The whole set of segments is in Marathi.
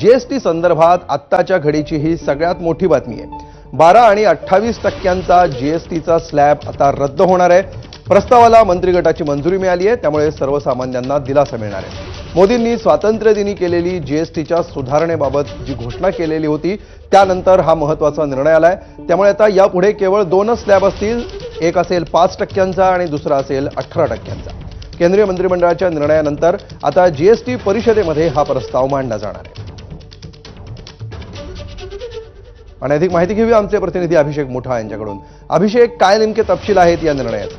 जीएसटी संदर्भात आत्ताच्या घडीची ही सगळ्यात मोठी बातमी आहे। 12 आणि 28% जीएसटीचा स्लॅब आता रद्द होणार आहे। प्रस्तावाला मंत्रिगटाची मंजुरी मिळाली आहे, त्यामुळे सर्वसामान्यांना दिलासा मिळणार आहे। मोदींनी स्वातंत्र्यदिनी केलेली जीएसटीच्या सुधारणेबाबत जी घोषणा केलेली होती, त्यानंतर हा महत्त्वाचा निर्णय आलाय। त्यामुळे आता यापुढे केवळ 2 स्लॅब असतील, एक असेल 5% आणि दुसरा असेल 18%। केंद्रीय मंत्रिमंडळाच्या निर्णयानंतर आता जीएसटी परिषदेमध्ये हा प्रस्ताव मांडला जाणार आहे। आणि अधिक माहिती घेऊया आमचे प्रतिनिधी अभिषेक मोठा यांच्याकडून। अभिषेक, काय नेमके तपशील आहेत या निर्णयात?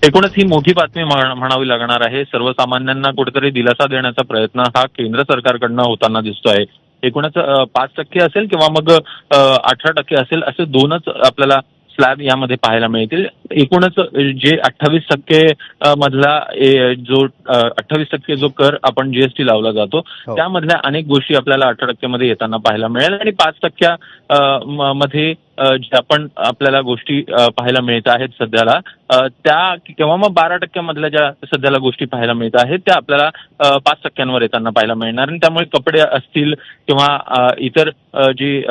एकूणच ही मोठी बातमी म्हणावी लागणार आहे। सर्वसामान्यांना कुठेतरी दिलासा देण्याचा प्रयत्न हा केंद्र सरकारकडनं होताना दिसतोय। एकूणच 5% असेल किंवा मग 18% असेल, असे 2च आपल्याला स्लॅब यामध्ये पाहायला मिळतील। एकूणच जे 28% मधला जो 28% जो कर आपण जीएसटी लावला जातो, त्यामधल्या अनेक गोष्टी आपल्याला 18% मध्ये येताना पाहायला मिळेल आणि 5% मध्ये ज्या पण आपल्याला गोष्टी पाहायला मिळत आहेत सध्याला, त्या किंवा मग 12% मधल्या ज्या सध्याला गोष्टी पाहायला मिळत आहेत त्या आपल्याला 5% येताना पाहायला मिळणार। आणि त्यामुळे कपडे असतील किंवा इतर जी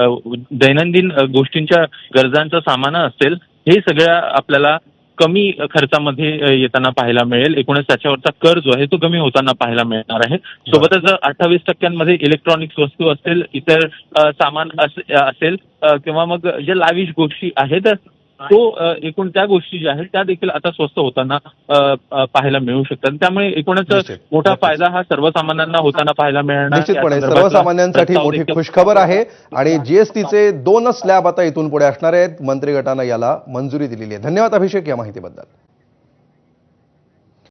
दैनंदिन गोष्टींच्या गरजांचं सामान असेल, हे सगळ्या आपल्याला कमी खर्चामध्ये येताना पाहायला मिळेल। एकूणच त्याच्यावरचा कर जो आहे तो कमी होताना पाहायला मिळणार आहे। सोबतच 28% इलेक्ट्रॉनिक्स वस्तू असतील, इतर सामान असेल किंवा मग जे लाविश गोष्टी आहेत, तो एकूण त्या गोष्टी ज्या आहेत त्या देखील आता स्वस्त होताना पाहायला मिळू शकतात। त्यामुळे एकूणच मोठा फायदा हा सर्वसामान्यांना होताना पाहायला मिळणार। निश्चितपणे सर्वसामान्यांसाठी मोठी खुशखबर आहे आणि जीएसटीचे 2 स्लॅब आता इथून पुढे असणार आहेत। मंत्रिगटाने याला मंजुरी दिलेली आहे। धन्यवाद अभिषेक या माहितीबद्दल।